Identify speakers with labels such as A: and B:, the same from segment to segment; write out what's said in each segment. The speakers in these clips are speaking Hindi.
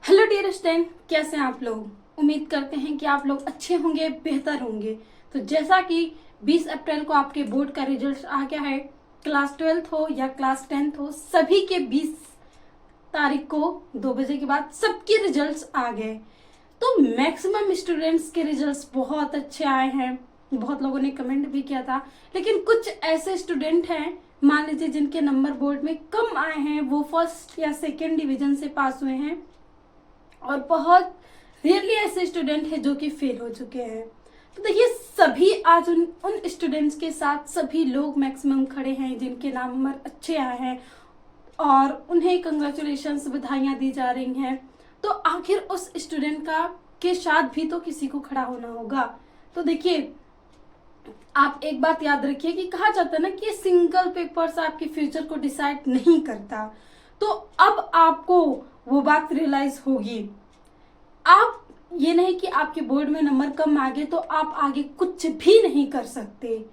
A: हेलो डियर स्टूडेंट, कैसे हैं आप लोग। उम्मीद करते हैं कि आप लोग अच्छे होंगे, बेहतर होंगे। तो जैसा कि 20 अप्रैल को आपके बोर्ड का रिजल्ट आ गया है, क्लास 12th हो या क्लास 10th हो, सभी के 20 तारीख को 2 बजे के बाद सबके रिजल्ट्स आ गए। तो मैक्सिमम स्टूडेंट्स के रिजल्ट्स बहुत अच्छे आए हैं। बहुत लोगों ने कमेंट भी किया था, लेकिन कुछ ऐसे स्टूडेंट हैं, मान लीजिए जिनके नंबर बोर्ड में कम आए हैं, वो फर्स्ट या सेकेंड डिवीजन से पास हुए हैं, और बहुत रियरली ऐसे स्टूडेंट हैं जो कि फेल हो चुके हैं। तो देखिए, सभी आज उन स्टूडेंट्स के साथ सभी लोग मैक्सिमम खड़े हैं जिनके नंबर अच्छे आए हैं, और उन्हें कंग्रेचुलेशंस, बधाइयाँ दी जा रही हैं। तो आखिर उस स्टूडेंट का के साथ भी तो किसी को खड़ा होना होगा। तो देखिए, आप एक बात याद रखिए कि कहा जाता है ना कि सिंगल पेपर्स आपके फ्यूचर को डिसाइड नहीं करता। तो अब आपको वो बात रियलाइज होगी। आप ये नहीं कि आपके बोर्ड में नंबर कम आ गए तो आप आगे कुछ भी नहीं कर सकते,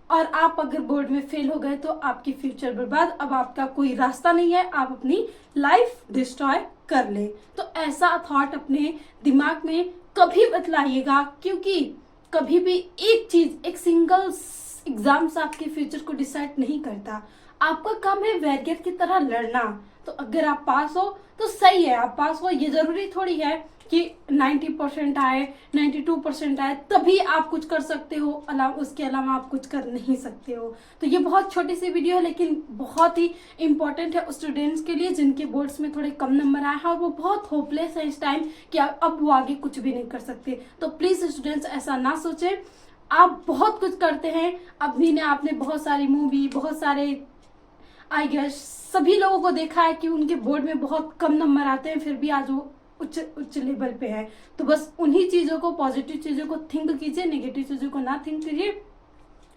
A: और आप अगर बोर्ड में फेल हो गए तो आपकी फ्यूचर बर्बाद। अब आपका कोई रास्ता नहीं है, आप अपनी लाइफ डिस्ट्रॉय कर ले। तो ऐसा थॉट अपने दिमाग में कभी मत लाइएगा, क्योंकि कभी भी एक चीज, एक सिंगल एग्जाम्स आपके फ्यूचर को डिसाइड नहीं करता। आपका काम है वैरियर की तरह लड़ना। तो अगर आप पास हो तो सही है, आप पास हो। ये जरूरी थोड़ी है कि 90% आए, 92% आए तभी आप कुछ कर सकते हो, उसके अलावा आप कुछ कर नहीं सकते हो। तो ये बहुत छोटी सी वीडियो है, लेकिन बहुत ही इंपॉर्टेंट है उस स्टूडेंट्स के लिए जिनके बोर्ड्स में थोड़े कम नंबर आए हैं और वो बहुत होपलेस है इस टाइम कि अब वो आगे कुछ भी नहीं कर सकते। तो प्लीज स्टूडेंट्स, ऐसा ना सोचें। आप बहुत कुछ करते हैं। अभी ने आपने बहुत सारी मूवी, बहुत सारे आई गेस सभी लोगों को देखा है कि उनके बोर्ड में बहुत कम नंबर आते हैं, फिर भी आज वो उच्च लेवल पे है। तो बस उन्हीं चीजों को, पॉजिटिव चीजों को थिंक कीजिए, नेगेटिव चीजों को ना थिंक कीजिए।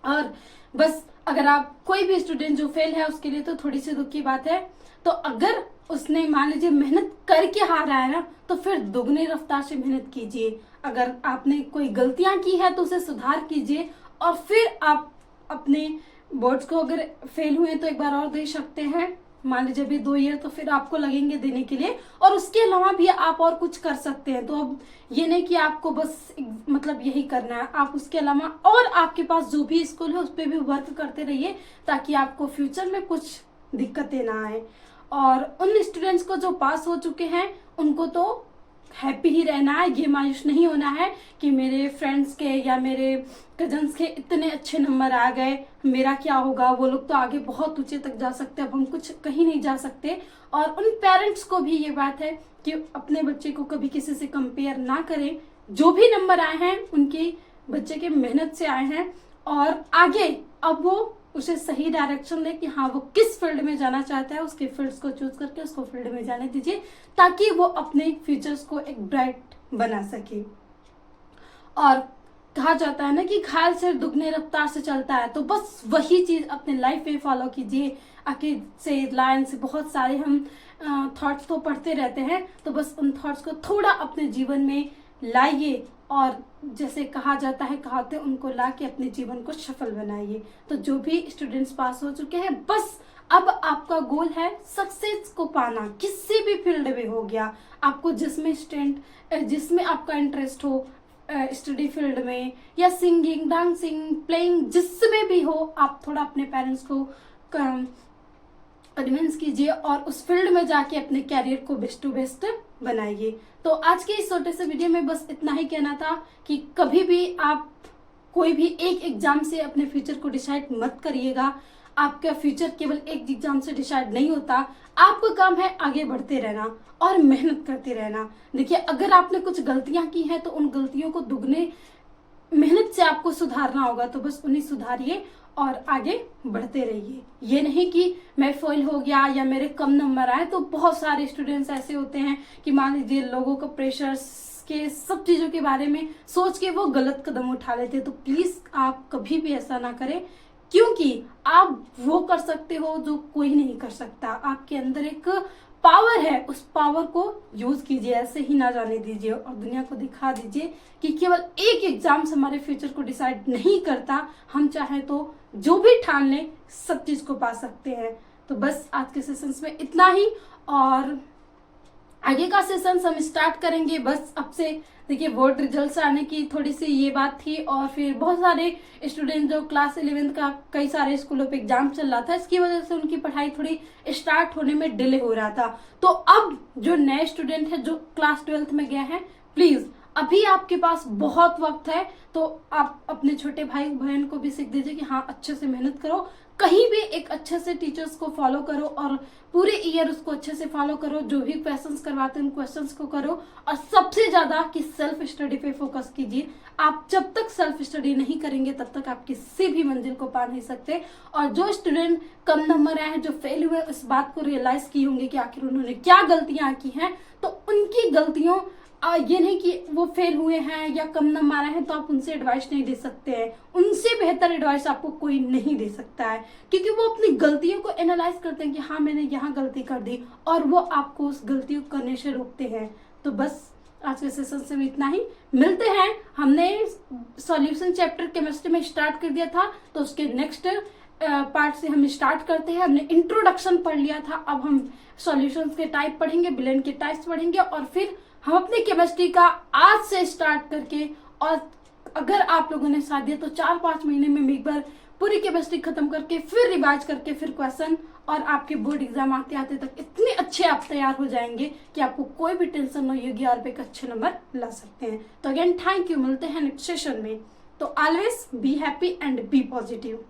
A: और बस अगर आप कोई भी स्टूडेंट जो फेल है उसके लिए तो थोड़ी सी दुख की बात है। तो अगर उसने मान लीजिए मेहनत करके हारा है ना, तो फिर दुगनी रफ्तार से मेहनत कीजिए। अगर आपने कोई गलतियां की है तो उसे सुधार कीजिए, और फिर आप अपने बोर्ड्स को, अगर फेल हुए तो एक बार और दे सकते हैं। मान लीजिए अभी 2 ईयर तो फिर आपको लगेंगे देने के लिए, और उसके अलावा भी आप और कुछ कर सकते हैं। तो अब ये नहीं कि आपको बस मतलब यही करना है, आप उसके अलावा और आपके पास जो भी स्कूल है उस पर भी वर्क करते रहिए, ताकि आपको फ्यूचर में कुछ दिक्कतें ना आए। और उन स्टूडेंट्स को जो पास हो चुके हैं उनको तो हैप्पी ही रहना है, ये मायूस नहीं होना है कि मेरे फ्रेंड्स के या मेरे कजन्स के इतने अच्छे नंबर आ गए, मेरा क्या होगा। वो लोग तो आगे बहुत ऊंचे तक जा सकते हैं, अब हम कुछ कहीं नहीं जा सकते। और उन पेरेंट्स को भी ये बात है कि अपने बच्चे को कभी किसी से कंपेयर ना करें। जो भी नंबर आए हैं उनके बच्चे के मेहनत से आए हैं, और आगे अब वो उसे सही डायरेक्शन दे कि हाँ वो किस फील्ड में जाना चाहता है, उसके फील्ड्स को चूज करके उसको फील्ड में जाने दीजिए, ताकि वो अपने फ्यूचर्स को एक ब्राइट बना सके। और कहा जाता है ना कि घायल सिर दुगने रफ्तार से चलता है, तो बस वही चीज अपने लाइफ में फॉलो कीजिए। आखिर से लाइन से बहुत सारे हम थॉट्स तो पढ़ते रहते हैं, तो बस उन थॉट्स को थोड़ा अपने जीवन में लाइए, और जैसे कहा जाता है कहावतें, उनको ला के अपने जीवन को सफल बनाइए। तो जो भी स्टूडेंट्स पास हो चुके हैं, बस अब आपका गोल है सक्सेस को पाना, किसी भी फील्ड में हो गया। आपको जिसमें आपका इंटरेस्ट हो, स्टडी फील्ड में या सिंगिंग, डांसिंग, प्लेइंग, जिसमें भी हो, आप थोड़ा अपने पेरेंट्स को कन्विंस कीजिए और उस फील्ड में जाके अपने कैरियर को बेस्ट टू बेस्ट बनाइए। तो आज के इस छोटे से वीडियो में बस इतना ही कहना था कि कभी भी आप कोई भी एक एग्जाम से अपने फ्यूचर को डिसाइड मत करिएगा। आपका फ्यूचर केवल एक एग्जाम से डिसाइड नहीं होता। आपका काम है आगे बढ़ते रहना और मेहनत करते रहना। देखिए, अगर आपने कुछ गलतियां की हैं तो उन गलतियों को दुगने मेहनत से आपको सुधारना होगा, तो बस उन्हें सुधारिए और आगे बढ़ते रहिए। ये नहीं कि मैं फेल हो गया या मेरे कम नंबर आए। तो बहुत सारे स्टूडेंट्स ऐसे होते हैं कि मान लीजिए लोगों को प्रेशर के सब चीजों के बारे में सोच के वो गलत कदम उठा लेते हैं। तो प्लीज आप कभी भी ऐसा ना करें, क्योंकि आप वो कर सकते हो जो कोई नहीं कर सकता। आपके अंदर एक पावर है, उस पावर को यूज कीजिए, ऐसे ही ना जाने दीजिए, और दुनिया को दिखा दीजिए कि केवल एक एग्जाम हमारे फ्यूचर को डिसाइड नहीं करता। हम चाहे तो जो भी ठान लें, सब चीज को पा सकते हैं। तो बस आज के सेशंस में इतना ही, और आगे का सेशन हम स्टार्ट करेंगे। बस अब से देखिए बोर्ड रिजल्ट्स आने की थोड़ी सी ये बात थी, और फिर बहुत सारे स्टूडेंट जो क्लास 11th का कई सारे स्कूलों पे एग्जाम चल रहा था, इसकी वजह से उनकी पढ़ाई थोड़ी स्टार्ट होने में डिले हो रहा था। तो अब जो नए स्टूडेंट है जो क्लास 12th में गए हैं, प्लीज अभी आपके पास बहुत वक्त है, तो आप अपने छोटे भाई बहन को भी सीख दीजिए कि हाँ अच्छे से मेहनत करो, कहीं भी एक अच्छे से टीचर्स को फॉलो करो और पूरे ईयर उसको अच्छे से फॉलो करो, जो भी क्वेश्चंस करवाते हैं उन क्वेश्चंस को करो, और सबसे ज्यादा कि सेल्फ स्टडी पे फोकस कीजिए। आप जब तक सेल्फ स्टडी नहीं करेंगे तब तक आप किसी भी मंजिल को पा नहीं सकते। और जो स्टूडेंट कम नंबर आए हैं, जो फेल हुए, इस बात को रियलाइज किए होंगे कि आखिर उन्होंने क्या गलतियां की हैं, तो उनकी गलतियों ये नहीं कि वो फेल हुए हैं या कम नंबर आए हैं तो आप उनसे एडवाइस नहीं दे सकते हैं। उनसे बेहतर एडवाइस आपको कोई नहीं दे सकता है, क्योंकि वो अपनी गलतियों को एनालाइज करते हैं कि हाँ मैंने यहाँ गलती कर दी, और वो आपको उस गलती को करने से रोकते हैं। तो बस आज के सेशन से भी इतना ही, मिलते हैं। हमने सॉल्यूशन चैप्टर केमिस्ट्री में स्टार्ट कर दिया था, तो उसके नेक्स्ट पार्ट से हम स्टार्ट करते हैं। हमने इंट्रोडक्शन पढ़ लिया था, अब हम सॉल्यूशंस के टाइप पढ़ेंगे, बिलेन के टाइप्स पढ़ेंगे, और फिर हम अपने केमिस्ट्री का आज से स्टार्ट करके, और अगर आप लोगों ने साथ दिया तो 4-5 महीने में एक बार पूरी केमिस्ट्री खत्म करके फिर रिवाइज करके फिर क्वेश्चन, और आपके बोर्ड एग्जाम आते आते तक इतने अच्छे आप तैयार हो जाएंगे कि आपको कोई भी टेंशन नहीं होगी और पे अच्छे नंबर ला सकते हैं। तो अगेन थैंक यू, मिलते हैं नेक्स्ट सेशन में। तो always be happy and be positive.